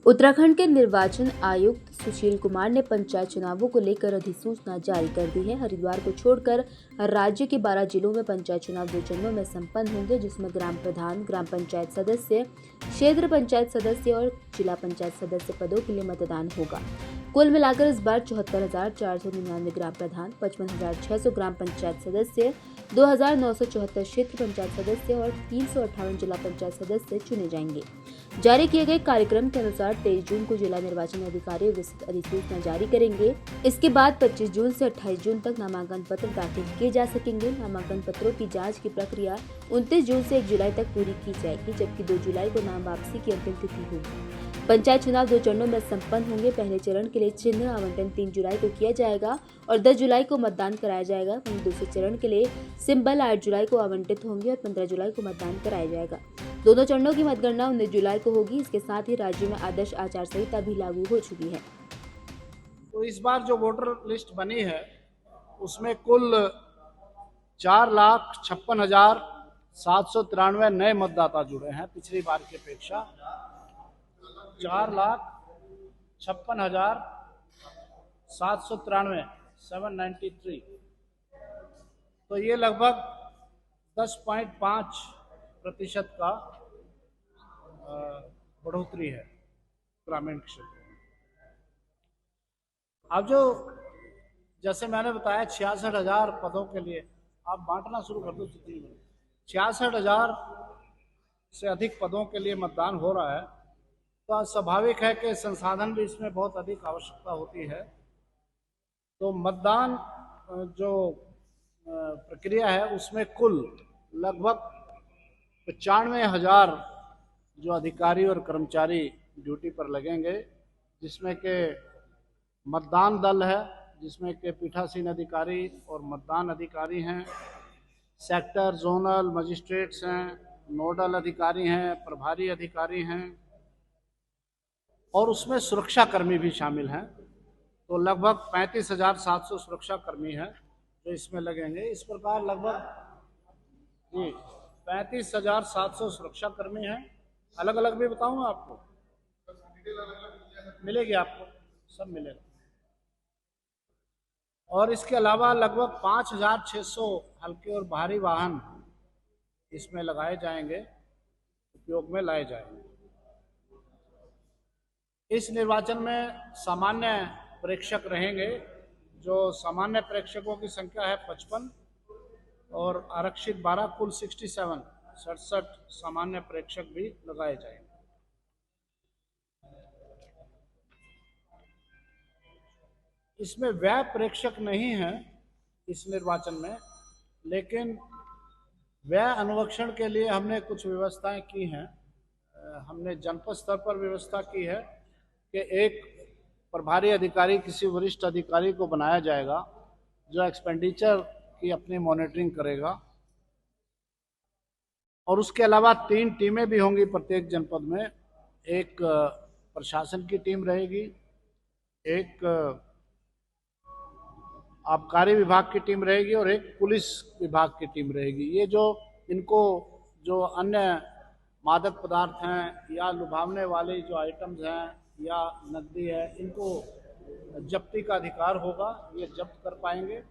उत्तराखंड के निर्वाचन आयुक्त सुशील कुमार ने पंचायत चुनावों को लेकर अधिसूचना जारी कर दी है। हरिद्वार को छोड़कर राज्य के 12 जिलों में पंचायत चुनाव 2 चरणों में संपन्न होंगे, जिसमें ग्राम प्रधान, ग्राम पंचायत सदस्य, क्षेत्र पंचायत सदस्य और जिला पंचायत सदस्य पदों के लिए मतदान होगा। कुल मिलाकर इस बार 74,499 ग्राम प्रधान, 55,600 ग्राम पंचायत सदस्य, 2,974 क्षेत्र पंचायत सदस्य और 358 जिला पंचायत सदस्य चुने जाएंगे। जारी किए गए कार्यक्रम के अनुसार 23 जून को जिला निर्वाचन अधिकारी विस्तृत अधिसूचना जारी करेंगे। इसके बाद 25 जून से 28 जून तक नामांकन पत्र दाखिल किए जा सकेंगे। नामांकन पत्रों की जांच की प्रक्रिया 29 जून से 1 जुलाई तक पूरी की जाएगी, जबकि 2 जुलाई को नाम वापसी की अंतिम तिथि होगी। पंचायत चुनाव 2 चरणों में संपन्न होंगे। पहले चरण के लिए चिन्ह आवंटन 3 जुलाई को किया जाएगा और 10 जुलाई को मतदान कराया जाएगा। वहीं दूसरे चरण के लिए सिंबल 8 जुलाई को आवंटित होंगे और 15 जुलाई को मतदान कराया जाएगा। दोनों चरणों की मतगणना 19 जुलाई को होगी। इसके साथ ही राज्य में आदर्श आचार संहिता भी लागू हो चुकी है। तो इस बार जो वोटर लिस्ट बनी है उसमें कुल 4,56,793 नए मतदाता जुड़े हैं। पिछली बार की अपेक्षा 4,56,793 793। तो ये लगभग 10.5% का बढ़ोतरी है ग्रामीण क्षेत्र में। अब जो जैसे मैंने बताया 66,000 पदों के लिए आप बांटना शुरू कर दो। 66,000 से अधिक पदों के लिए मतदान हो रहा है, तो स्वाभाविक है कि संसाधन भी इसमें बहुत अधिक आवश्यकता होती है। तो मतदान जो प्रक्रिया है उसमें कुल लगभग 95,000 जो अधिकारी और कर्मचारी ड्यूटी पर लगेंगे, जिसमें के मतदान दल है, जिसमें के पीठासीन अधिकारी और मतदान अधिकारी हैं, सेक्टर जोनल मजिस्ट्रेट्स हैं, नोडल अधिकारी हैं, प्रभारी अधिकारी हैं और उसमें सुरक्षा कर्मी भी शामिल हैं। तो लगभग 35,700 सुरक्षा कर्मी हैं जो इसमें लगेंगे। इस प्रकार लगभग 35,700 सुरक्षा कर्मी हैं। अलग अलग भी बताऊंगा आपको, मिलेगी आपको, सब मिलेगा। और इसके अलावा लगभग 5,600 हल्के और भारी वाहन इसमें लगाए जाएंगे, उपयोग में लाए जाएंगे। इस निर्वाचन में सामान्य प्रेक्षक रहेंगे। जो सामान्य प्रेक्षकों की संख्या है 55 और आरक्षित 12, कुल 67 सामान्य प्रेक्षक भी लगाए जाएंगे। इसमें व्यय प्रेक्षक नहीं है इस निर्वाचन में, लेकिन व्यय अनुवीक्षण के लिए हमने कुछ व्यवस्थाएं की हैं। हमने जनपद स्तर पर व्यवस्था की है कि एक प्रभारी अधिकारी, किसी वरिष्ठ अधिकारी को बनाया जाएगा जो एक्सपेंडिचर की अपनी मॉनिटरिंग करेगा। और उसके अलावा 3 टीमें भी होंगी प्रत्येक जनपद में। एक प्रशासन की टीम रहेगी, एक आबकारी विभाग की टीम रहेगी और एक पुलिस विभाग की टीम रहेगी। ये जो इनको जो अन्य मादक पदार्थ हैं या लुभावने वाले जो आइटम्स हैं या नकदी है, इनको जब्ती का अधिकार होगा। ये जब्त कर पाएंगे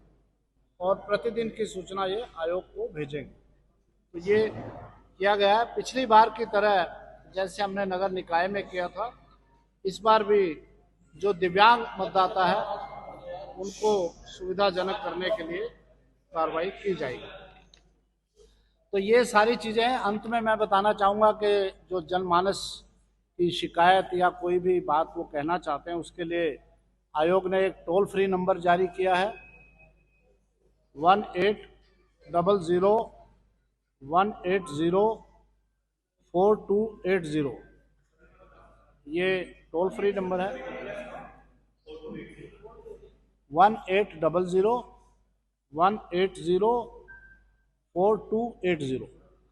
और प्रतिदिन की सूचना ये आयोग को भेजेंगे। तो ये किया गया है। पिछली बार की तरह जैसे हमने नगर निकाय में किया था, इस बार भी जो दिव्यांग मतदाता है उनको सुविधाजनक करने के लिए कार्रवाई की जाएगी। तो ये सारी चीज़ें हैं। अंत में मैं बताना चाहूँगा कि जो जनमानस की शिकायत या कोई भी बात वो कहना चाहते हैं, उसके लिए आयोग ने एक टोल फ्री नंबर जारी किया है 1800-180-4280। ये टोल फ्री नंबर है 1800-180-4280।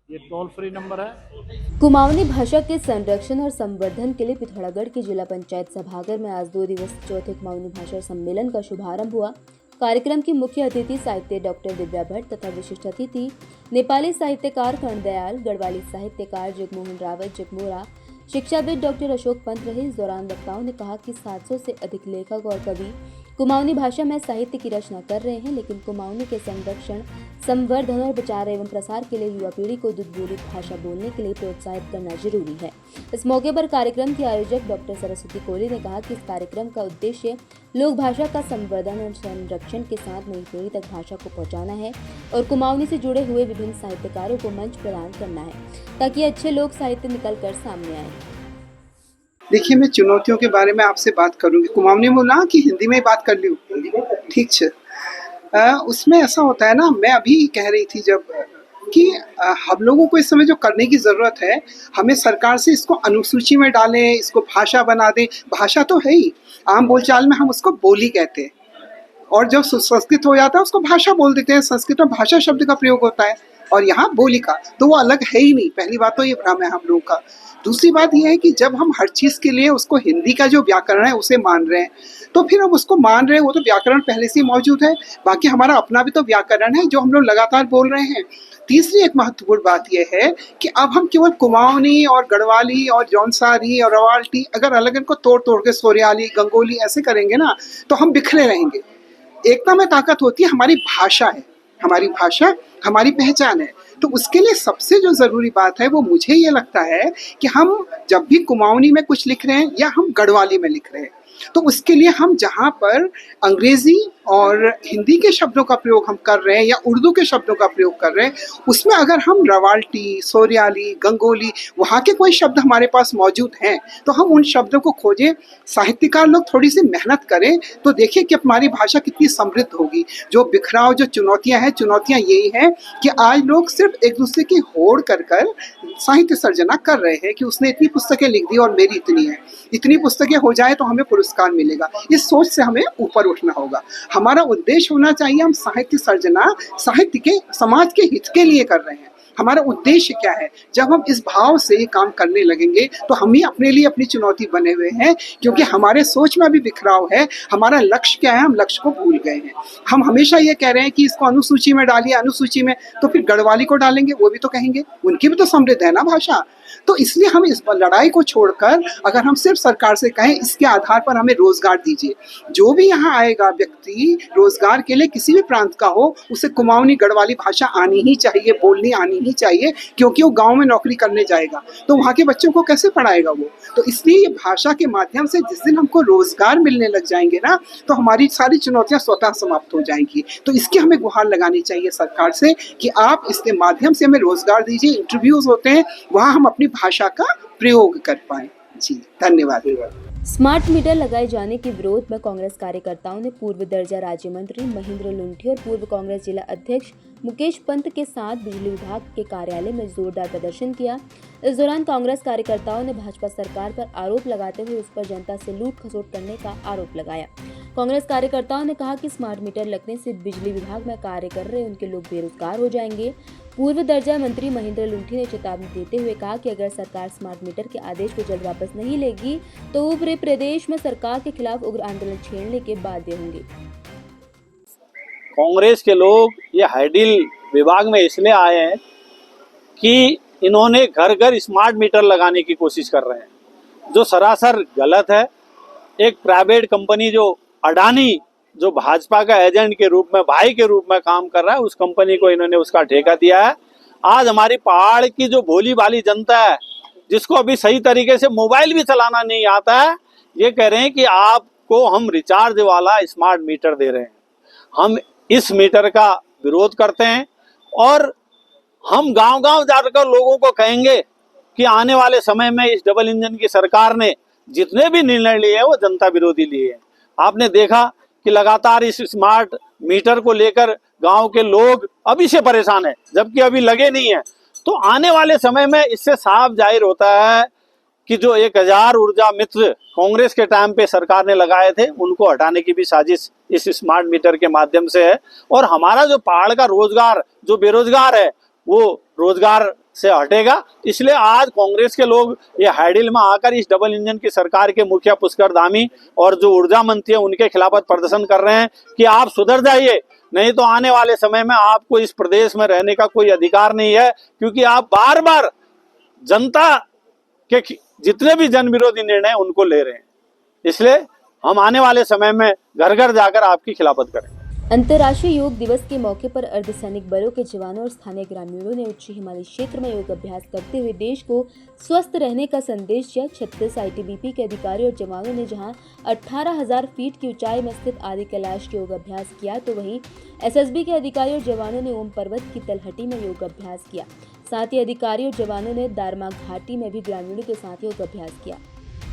ये टोल फ्री नंबर है। कुमाऊनी भाषा के संरक्षण और संवर्धन के लिए पिथौरागढ़ के जिला पंचायत सभागार में आज 2 दिवसीय चौथे कुमाऊनी भाषा सम्मेलन का शुभारंभ हुआ। कार्यक्रम की मुख्य अतिथि साहित्य डॉक्टर दिव्या भट्ट तथा विशिष्ट अतिथि नेपाली साहित्यकार कर्णदयाल, गढ़वाली साहित्यकार जगमोहन रावत जगमोरा, शिक्षाविद डॉक्टर अशोक पंत रहे। इस दौरान वक्ताओं ने कहा कि 700 से अधिक लेखक और कवि कुमाऊनी भाषा में साहित्य की रचना कर रहे हैं, लेकिन कुमाऊनी के संरक्षण, संवर्धन और प्रचार एवं प्रसार के लिए युवा पीढ़ी को दुर्बोधित भाषा बोलने के लिए प्रोत्साहित करना जरूरी है। इस मौके पर कार्यक्रम के आयोजक डॉक्टर सरस्वती कोहली ने कहा कि इस कार्यक्रम का उद्देश्य लोक भाषा का संवर्धन और संरक्षण के साथ नई पीढ़ी तक भाषा को पहुंचाना है और कुमाऊनी से जुड़े हुए विभिन्न साहित्यकारों को मंच प्रदान करना है, ताकि अच्छे लोक साहित्य निकल कर सामने आए। देखिए, मैं चुनौतियों के बारे में आपसे बात करूंगी। कुमाऊनी में बोला कि हिंदी में ही बात कर लूँ? ठीक है। उसमें ऐसा होता है ना, मैं अभी कह रही थी जब कि हम लोगों को इस समय जो करने की ज़रूरत है, हमें सरकार से इसको अनुसूची में डालें, इसको भाषा बना दें। भाषा तो है ही, आम बोलचाल में हम उसको बोली कहते हैं, और जब संस्कृत हो जाता है उसको भाषा बोल देते हैं। संस्कृत में भाषा शब्द का प्रयोग होता है और यहाँ बोली का, तो वो अलग है ही नहीं। पहली बात तो ये भ्रम है हम लोगों का। दूसरी बात ये है कि जब हम हर चीज़ के लिए उसको हिंदी का जो व्याकरण है उसे मान रहे हैं, तो फिर हम उसको मान रहे हैं, वो तो व्याकरण पहले से ही मौजूद है। बाकी हमारा अपना भी तो व्याकरण है जो हम लोग लगातार बोल रहे हैं। तीसरी एक महत्वपूर्ण बात यह है कि अब हम केवल कुमाऊनी और गढ़वाली और जौनसारी और रवाल्टी अगर अलग इनको तोड़ तोड़ के सोरियाली, गंगोली ऐसे करेंगे ना, तो हम बिखरे रहेंगे। एकता में ताकत होती है, हमारी भाषा है, हमारी भाषा हमारी पहचान है। तो उसके लिए सबसे जो ज़रूरी बात है वो मुझे ये लगता है कि हम जब भी कुमाऊनी में कुछ लिख रहे हैं या हम गढ़वाली में लिख रहे हैं, तो उसके लिए हम जहाँ पर अंग्रेज़ी और हिंदी के शब्दों का प्रयोग हम कर रहे हैं या उर्दू के शब्दों का प्रयोग कर रहे हैं, उसमें अगर हम रवाल्टी, सोरियाली, गंगोली वहाँ के कोई शब्द हमारे पास मौजूद हैं, तो हम उन शब्दों को खोजें। साहित्यकार लोग थोड़ी सी मेहनत करें तो देखिए कि हमारी भाषा कितनी समृद्ध होगी। जो बिखराव, जो चुनौतियाँ हैं, चुनौतियाँ यही हैं कि आज लोग सिर्फ एक दूसरे की होड़ कर कर साहित्य सर्जना कर रहे हैं कि उसने इतनी पुस्तकें लिख दी और मेरी इतनी है, इतनी पुस्तकें हो जाए तो हमें पुरस्कार मिलेगा। इस सोच से हमें ऊपर उठना होगा। हमारा उद्देश्य होना चाहिए, हम साहित्य सर्जना साहित्य के, समाज के हित के लिए कर रहे हैं। हमारा उद्देश्य क्या है? जब हम इस भाव से ये काम करने लगेंगे तो हम ही अपने लिए अपनी चुनौती बने हुए हैं, क्योंकि हमारे सोच में भी बिखराव है। हमारा लक्ष्य क्या है? हम लक्ष्य को भूल गए हैं। हम हमेशा ये कह रहे हैं कि इसको अनुसूची में डालिए, अनुसूची में, तो फिर गढ़वाली को डालेंगे, वो भी तो कहेंगे, उनकी भी तो समृद्ध है ना भाषा। तो इसलिए हम इस लड़ाई को छोड़कर अगर हम सिर्फ सरकार से कहें इसके आधार पर हमें रोजगार दीजिए, जो भी यहाँ आएगा व्यक्ति रोजगार के लिए किसी भी प्रांत का हो, उसे कुमाऊनी गढ़वाली भाषा आनी ही चाहिए, बोलनी आनी ही चाहिए, क्योंकि वो गांव में नौकरी करने जाएगा तो वहाँ के बच्चों को कैसे पढ़ाएगा वो। तो इसलिए ये भाषा के माध्यम से जिस दिन हमको रोजगार मिलने लग जाएंगे ना, तो हमारी सारी चुनौतियाँ स्वतः समाप्त हो जाएंगी। तो इसकी हमें गुहार लगानी चाहिए सरकार से कि आप इसके माध्यम से हमें रोजगार दीजिए। इंटरव्यूज होते हैं, वहाँ हम अपनी भाषा का प्रयोग कर पाए। जी, धन्यवाद। स्मार्ट मीटर लगाए जाने के विरोध में कांग्रेस कार्यकर्ताओं ने पूर्व दर्जा राज्य मंत्री महेंद्र लुंठी और पूर्व कांग्रेस जिला अध्यक्ष मुकेश पंत के साथ बिजली विभाग के कार्यालय में जोरदार प्रदर्शन किया। इस दौरान कांग्रेस कार्यकर्ताओं ने भाजपा सरकार पर आरोप लगाते हुए उस पर जनता से लूट खसोट करने का आरोप लगाया। कांग्रेस कार्यकर्ताओं ने कहा कि स्मार्ट मीटर लगने से बिजली विभाग में कार्य कर रहे उनके लोग बेरोजगार हो जाएंगे। पूर्व दर्जा मंत्री महेंद्र लुंठी ने चेतावनी देते हुए कहा कि अगर सरकार स्मार्ट मीटर के आदेश को जल्द वापस नहीं लेगी तो वो पूरे प्रदेश में सरकार के खिलाफ उग्र आंदोलन छेड़ने के बाध्य होंगे। कांग्रेस के लोग ये हाइडिल विभाग में इसलिए आए हैं कि इन्होंने घर घर स्मार्ट मीटर लगाने की कोशिश कर रहे हैं, जो सरासर गलत है। एक प्राइवेट कंपनी जो अडानी, जो भाजपा का एजेंट के रूप में, भाई के रूप में काम कर रहा है, उस कंपनी को इन्होंने उसका ठेका दिया है। आज हमारी पहाड़ की जो भोली भाली जनता है, जिसको अभी सही तरीके से मोबाइल भी चलाना नहीं आता है, ये कह रहे हैं कि आपको हम रिचार्ज वाला स्मार्ट मीटर दे रहे हैं। हम इस मीटर का विरोध करते हैं और हम गांव-गांव जाकर लोगों को कहेंगे कि आने वाले समय में इस डबल इंजन की सरकार ने जितने भी निर्णय लिए हैं वो जनता विरोधी लिए हैं। आपने देखा कि लगातार इस स्मार्ट मीटर को लेकर गांव के लोग अभी से परेशान हैं, जबकि अभी लगे नहीं हैं। तो आने वाले समय में इससे साफ जाहिर होता है कि जो 1000 ऊर्जा मित्र कांग्रेस के टाइम पे सरकार ने लगाए थे, उनको हटाने की भी साजिश इस स्मार्ट मीटर के माध्यम से है। और हमारा जो पहाड़ का रोजगार, जो बेरोजगार है, वो रोजगार से हटेगा। इसलिए आज कांग्रेस के लोग ये हाइडिल में आकर इस डबल इंजन की सरकार के मुखिया पुष्कर धामी और जो ऊर्जा मंत्री है उनके खिलाफ प्रदर्शन कर रहे हैं कि आप सुधर जाइए, नहीं तो आने वाले समय में आपको इस प्रदेश में रहने का कोई अधिकार नहीं है, क्योंकि आप बार बार जनता कि जितने भी जन विरोधी निर्णय उनको ले रहे हैं। इसलिए हम आने वाले समय में घर घर जाकर आपकी खिलाफत करेंगे। अंतर्राष्ट्रीय योग दिवस के मौके पर अर्धसैनिक बलों के जवानों और स्थानीय ग्रामीणों ने उच्च हिमालयी क्षेत्र में योग अभ्यास करते हुए देश को स्वस्थ रहने का संदेश दिया। 36 आईटीबीपी के अधिकारियों और जवानों ने जहां 18,000 फीट की ऊंचाई में स्थित आदि कैलाश के योग अभ्यास किया, तो वहीं एसएसबी के अधिकारियों और जवानों ने ओम पर्वत की तलहटी में योग अभ्यास किया। साथ ही अधिकारियों और जवानों ने दारमा घाटी में भी ग्रामीणों के साथ योग अभ्यास किया।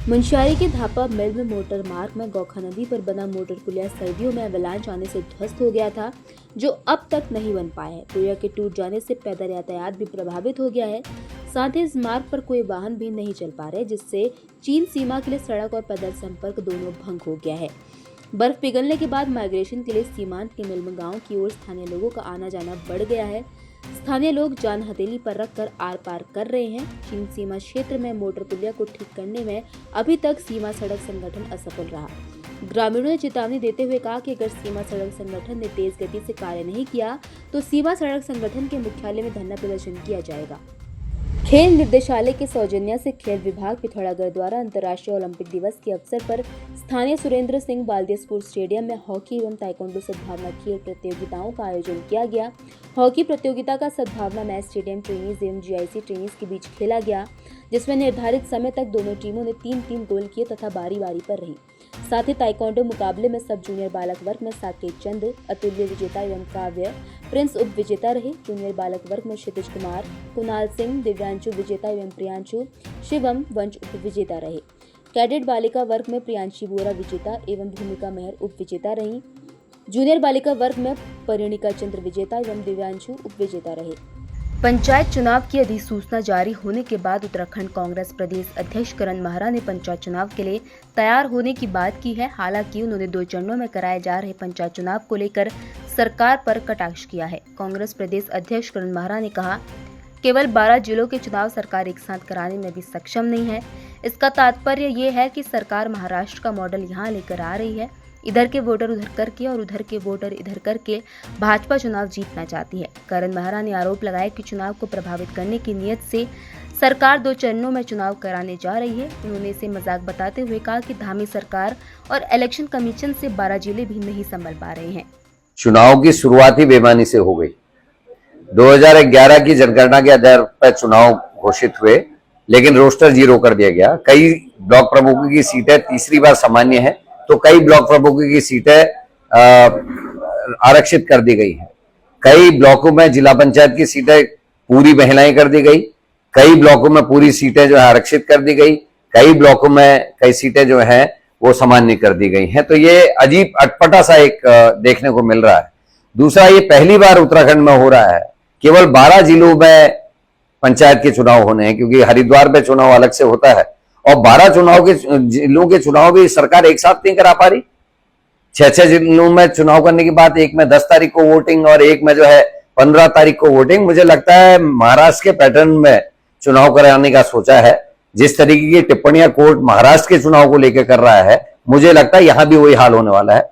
मुंशियारी के धापा मिल में मोटर मार्ग में गौखा नदी पर बना मोटर पुलिया सर्दियों में अवलांच आने से ध्वस्त हो गया था, जो अब तक नहीं बन पाया है। पुलिया के टूट जाने से पैदल यातायात भी प्रभावित हो गया है। साथ ही इस मार्ग पर कोई वाहन भी नहीं चल पा रहे, जिससे चीन सीमा के लिए सड़क और पैदल संपर्क दोनों भंग हो गया है। बर्फ पिघलने के बाद माइग्रेशन के लिए सीमांत के मिलम गांव की ओर स्थानीय लोगों का आना जाना बढ़ गया है। स्थानीय लोग जान हथेली पर रखकर आर पार कर रहे हैं। चीन सीमा क्षेत्र में मोटर पुलिया को ठीक करने में अभी तक सीमा सड़क संगठन असफल रहा। ग्रामीणों ने चेतावनी देते हुए कहा कि अगर सीमा सड़क संगठन ने तेज गति से कार्य नहीं किया तो सीमा सड़क संगठन के मुख्यालय में धरना प्रदर्शन किया जाएगा। खेल निर्देशालय के सौजन्य से खेल विभाग पिथौरागढ़ द्वारा अंतर्राष्ट्रीय ओलंपिक दिवस के अवसर पर स्थानीय सुरेंद्र सिंह बालदिया स्पोर्ट्स स्टेडियम में हॉकी एवं ताइक्वांडो सद्भावना खेल प्रतियोगिताओं का आयोजन किया गया। हॉकी प्रतियोगिता का सद्भावना मैच स्टेडियम ट्रेनीज एवं जीआईसी ट्रेनीज के बीच खेला गया, जिसमें निर्धारित समय तक दोनों टीमों ने 3-3 गोल किए तथा बारी बारी पर रही। साथ ही ताइक्वांडो मुकाबले में सब जूनियर बालक वर्ग में साकेत चंद अतुल्य विजेता एवं काव्य प्रिंस उप विजेता रहे। जूनियर बालक वर्ग में क्षितिज कुमार, कुणाल सिंह, दिव्यांशु विजेता एवं प्रियांशु शिवम वंश उप विजेता रहे। कैडेट बालिका वर्ग में प्रियांशी बोरा विजेता एवं भूमिका मेहर उप विजेता रही। जूनियर बालिका वर्ग में परिणिका चंद्र विजेता एवं दिव्यांशु उप विजेता रहे। पंचायत चुनाव की अधिसूचना जारी होने के बाद उत्तराखंड कांग्रेस प्रदेश अध्यक्ष करण महरा ने पंचायत चुनाव के लिए तैयार होने की बात की है। हालांकि उन्होंने 2 चरणों में कराए जा रहे पंचायत चुनाव को लेकर सरकार पर कटाक्ष किया है। कांग्रेस प्रदेश अध्यक्ष करण महरा ने कहा, केवल 12 जिलों के चुनाव सरकार एक साथ कराने में भी सक्षम नहीं है। इसका तात्पर्य ये है कि सरकार महाराष्ट्र का मॉडल यहाँ लेकर आ रही है। इधर के वोटर उधर करके और उधर के वोटर इधर करके भाजपा चुनाव जीतना चाहती है। करण महरा ने आरोप लगाया कि चुनाव को प्रभावित करने की नीयत से सरकार 2 चरणों में चुनाव कराने जा रही है। उन्होंने इसे मजाक बताते हुए कहा कि धामी सरकार और इलेक्शन कमीशन से 12 जिले भी नहीं संभल पा रहे हैं। चुनाव की शुरुआत ही बेईमानी से हो गई। 2011 की जनगणना के आधार पर चुनाव घोषित हुए, लेकिन रोस्टर 0 कर दिया गया। कई ब्लॉक प्रमुखों की सीटें तीसरी बार सामान्य है, तो कई ब्लॉक प्रमुखों की सीटें आरक्षित कर दी गई हैं। कई ब्लॉकों में जिला पंचायत की सीटें पूरी महिलाएं कर दी गई, कई ब्लॉकों में पूरी सीटें जो है आरक्षित कर दी गई, कई ब्लॉकों में कई सीटें जो हैं वो सामान्य कर दी गई हैं। तो ये अजीब अटपटा सा एक देखने को मिल रहा है। दूसरा, ये पहली बार उत्तराखंड में हो रहा है। केवल 12 जिलों में पंचायत के चुनाव होने हैं, क्योंकि हरिद्वार में चुनाव अलग से होता है, और 12 जिलों के चुनाव भी सरकार एक साथ नहीं करा पा रही। 6 जिलों में चुनाव करने की बात, एक में 10 तारीख को वोटिंग और एक में जो है 15 तारीख को वोटिंग। मुझे लगता है महाराष्ट्र के पैटर्न में चुनाव कराने का सोचा है। जिस तरीके की टिप्पणियां कोर्ट महाराष्ट्र के चुनाव को लेकर कर रहा है, मुझे लगता है यहां भी वही हाल होने वाला है।